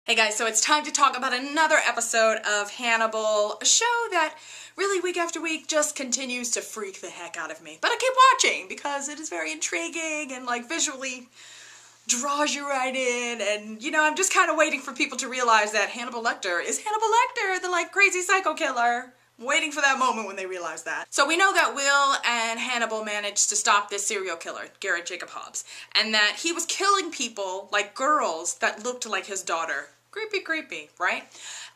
Hey guys, so it's time to talk about another episode of Hannibal, a show that really week after week just continues to freak the heck out of me. But I keep watching because it is very intriguing and like visually draws you right in, and you know, I'm just kind of waiting for people to realize that Hannibal Lecter is Hannibal Lecter, the like crazy psycho killer. I'm waiting for that moment when they realize that. So we know that Will and Hannibal managed to stop this serial killer, Garrett Jacob Hobbs, and that he was killing people, like girls, that looked like his daughter. Creepy, creepy, right?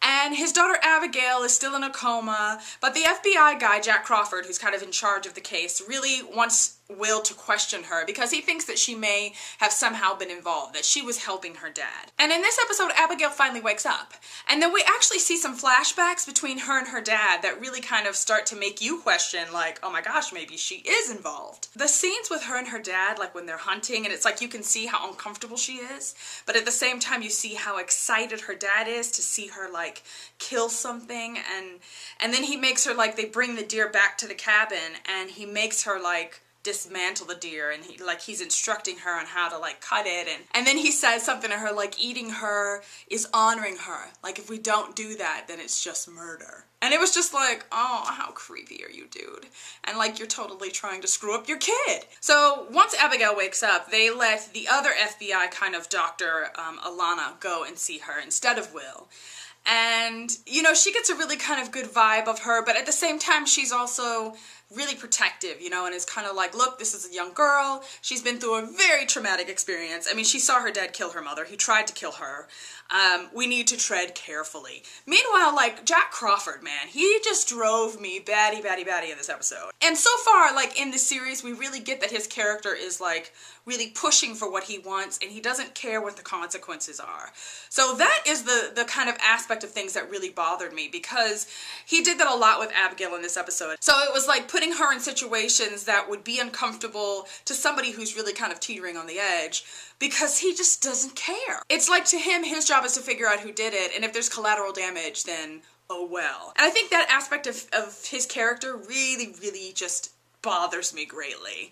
And his daughter Abigail is still in a coma, but the FBI guy, Jack Crawford, who's kind of in charge of the case, really wants Will to question her because he thinks that she may have somehow been involved, that she was helping her dad. And in this episode, Abigail finally wakes up. And then we actually see some flashbacks between her and her dad that really kind of start to make you question, like, oh my gosh, maybe she is involved. The scenes with her and her dad, like when they're hunting, and it's like you can see how uncomfortable she is, but at the same time you see how excited her dad is to see her like kill something, and then he makes her like, they bring the deer back to the cabin and he makes her like dismantle the deer, and he's instructing her on how to like cut it, and then he says something to her like eating her is honoring her, like if we don't do that then it's just murder. And it was just like, oh, how creepy are you, dude? And like, you're totally trying to screw up your kid. So once Abigail wakes up, they let the other FBI kind of doctor, Alana, go and see her instead of Will. And, you know, she gets a really kind of good vibe of her, but at the same time, she's also really protective, you know, and is kind of like, look, this is a young girl. She's been through a very traumatic experience. I mean, she saw her dad kill her mother. He tried to kill her. We need to tread carefully. Meanwhile, like, Jack Crawford, man, he just drove me batty in this episode. And so far, like, in this series, we really get that his character is, like, really pushing for what he wants, and he doesn't care what the consequences are. So that is the kind of aspect of things that really bothered me, because he did that a lot with Abigail in this episode. So it was like putting her in situations that would be uncomfortable to somebody who's really kind of teetering on the edge, because he just doesn't care. It's like, to him, his job is to figure out who did it, and if there's collateral damage, then oh well. And I think that aspect of his character really just bothers me greatly.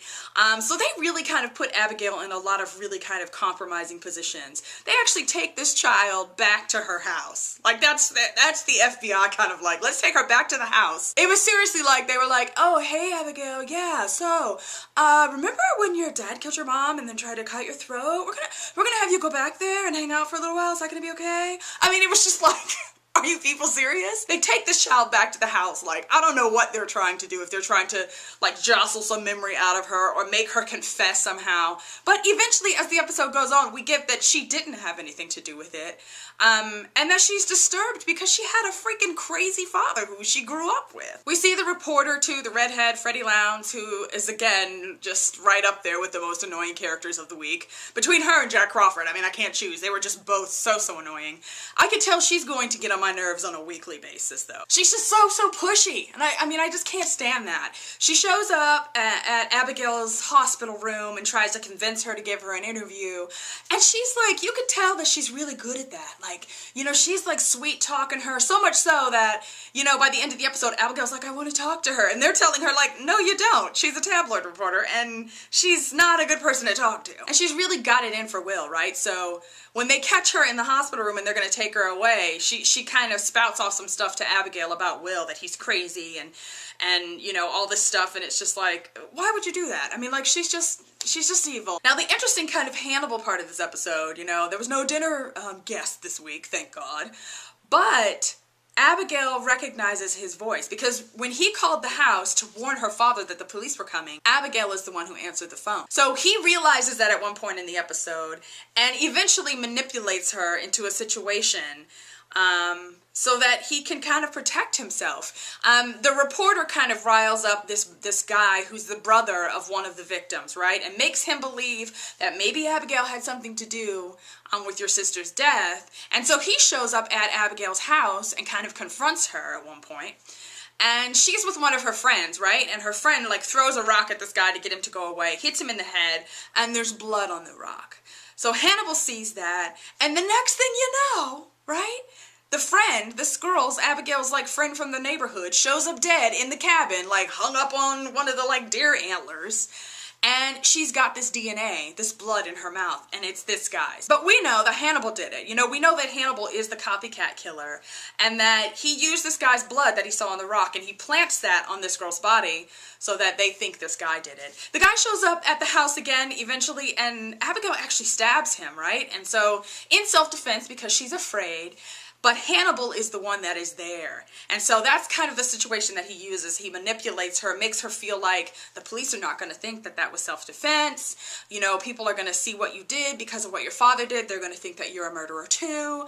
So they really kind of put Abigail in a lot of really kind of compromising positions. They actually take this child back to her house. Like, that's the FBI kind of like, let's take her back to the house. It was seriously like, they were like, oh, hey, Abigail, yeah, so, remember when your dad killed your mom and then tried to cut your throat? We're gonna have you go back there and hang out for a little while. Is that gonna be okay? I mean, it was just like, are you people serious? They take this child back to the house, like, I don't know what they're trying to do, if they're trying to, like, jostle some memory out of her or make her confess somehow. But eventually, as the episode goes on, we get that she didn't have anything to do with it. And that she's disturbed because she had a freaking crazy father who she grew up with. We see the reporter, too, the redhead, Freddie Lowndes, who is, again, just right up there with the most annoying characters of the week. Between her and Jack Crawford, I mean, I can't choose. They were just both so annoying. I could tell she's going to get on my nerves on a weekly basis, though. She's just so pushy, and I mean, I just can't stand that. She shows up at Abigail's hospital room and tries to convince her to give her an interview, and she's like, you could tell that she's really good at that. Like, you know, she's like sweet talking her, so much so that, you know, by the end of the episode, Abigail's like, I want to talk to her, and they're telling her like, no you don't. She's a tabloid reporter, and she's not a good person to talk to. And she's really got it in for Will, right? So when they catch her in the hospital room and they're going to take her away, she kind of spouts off some stuff to Abigail about Will, that he's crazy and you know, all this stuff, and it's just like, why would you do that? I mean, like, she's just evil. Now, the interesting kind of Hannibal part of this episode, you know, there was no dinner guest this week, thank God, but Abigail recognizes his voice, because when he called the house to warn her father that the police were coming, Abigail is the one who answered the phone. So he realizes that at one point in the episode, and eventually manipulates her into a situation so that he can kind of protect himself. The reporter kind of riles up this guy who's the brother of one of the victims, right? And makes him believe that maybe Abigail had something to do with your sister's death. And so he shows up at Abigail's house and kind of confronts her at one point. And she's with one of her friends, right? And her friend like throws a rock at this guy to get him to go away, hits him in the head, and there's blood on the rock. So Hannibal sees that, and the next thing you know, right? The friend, this girl's, Abigail's like friend from the neighborhood, shows up dead in the cabin, like hung up on one of the like deer antlers. and she's got this DNA, this blood in her mouth, and it's this guy's. But we know that Hannibal did it. You know, we know that Hannibal is the copycat killer, and that he used this guy's blood that he saw on the rock, and he plants that on this girl's body so that they think this guy did it. The guy shows up at the house again eventually, and Abigail actually stabs him, right? And so, in self-defense, because she's afraid, but Hannibal is the one that is there. And so that's kind of the situation that he uses. He manipulates her, makes her feel like the police are not going to think that that was self-defense. You know, people are going to see what you did because of what your father did. They're going to think that you're a murderer too.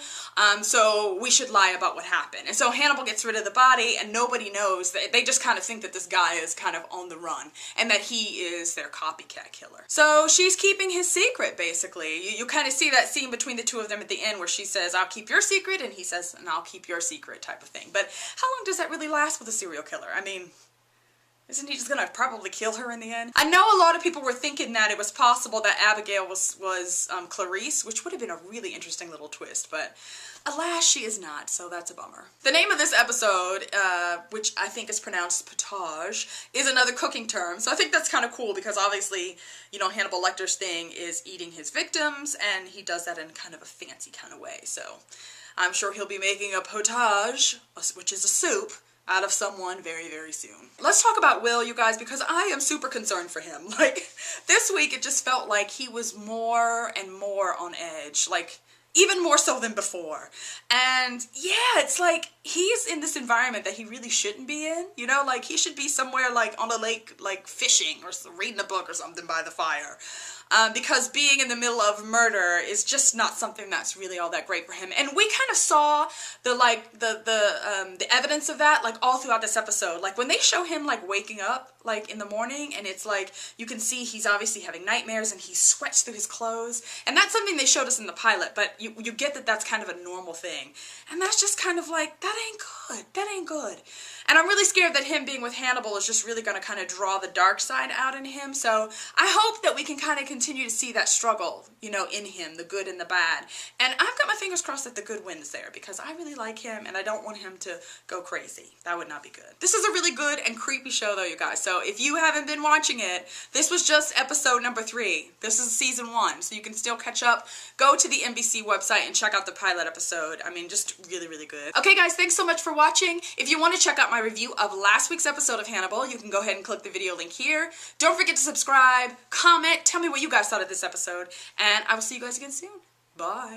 So we should lie about what happened. And so Hannibal gets rid of the body, and nobody knows. They just kind of think that this guy is kind of on the run and that he is their copycat killer. So she's keeping his secret, basically. You kind of see that scene between the two of them at the end where she says, "I'll keep your secret," and he says, "and I'll keep your secret," type of thing. But how long does that really last with a serial killer? I mean, isn't he just gonna probably kill her in the end? I know a lot of people were thinking that it was possible that Abigail was Clarice, which would have been a really interesting little twist, but alas, she is not, so that's a bummer. The name of this episode, which I think is pronounced Potage, is another cooking term, so I think that's kind of cool because obviously, you know, Hannibal Lecter's thing is eating his victims, and he does that in kind of a fancy kind of way, so I'm sure he'll be making a potage, which is a soup, out of someone very, very soon. Let's talk about Will, you guys, because I am super concerned for him. Like, this week it just felt like he was more and more on edge. Like, even more so than before. And yeah, it's like he's in this environment that he really shouldn't be in. You know, like he should be somewhere like on a lake, like fishing or reading a book or something by the fire. Because being in the middle of murder is just not something that's really all that great for him. And we kind of saw the evidence of that like all throughout this episode. Like when they show him like waking up like in the morning, and it's like you can see he's obviously having nightmares and he sweats through his clothes. And that's something they showed us in the pilot, but you get that that's kind of a normal thing. And that's just kind of like, that ain't good. That ain't good. And I'm really scared that him being with Hannibal is just really going to kind of draw the dark side out in him. So I hope that we can kind of continue to see that struggle, you know, in him, the good and the bad. And I've got my fingers crossed that the good wins there because I really like him and I don't want him to go crazy. That would not be good. This is a really good and creepy show though, you guys. So if you haven't been watching it, this was just episode number 3. This is season 1, so you can still catch up. Go to the NBC website and check out the pilot episode. I mean, just really, really good. Okay guys, thanks so much for watching. If you want to check out my review of last week's episode of Hannibal, you can go ahead and click the video link here. Don't forget to subscribe, comment, tell me what you guys thought of this episode, and I will see you guys again soon. Bye.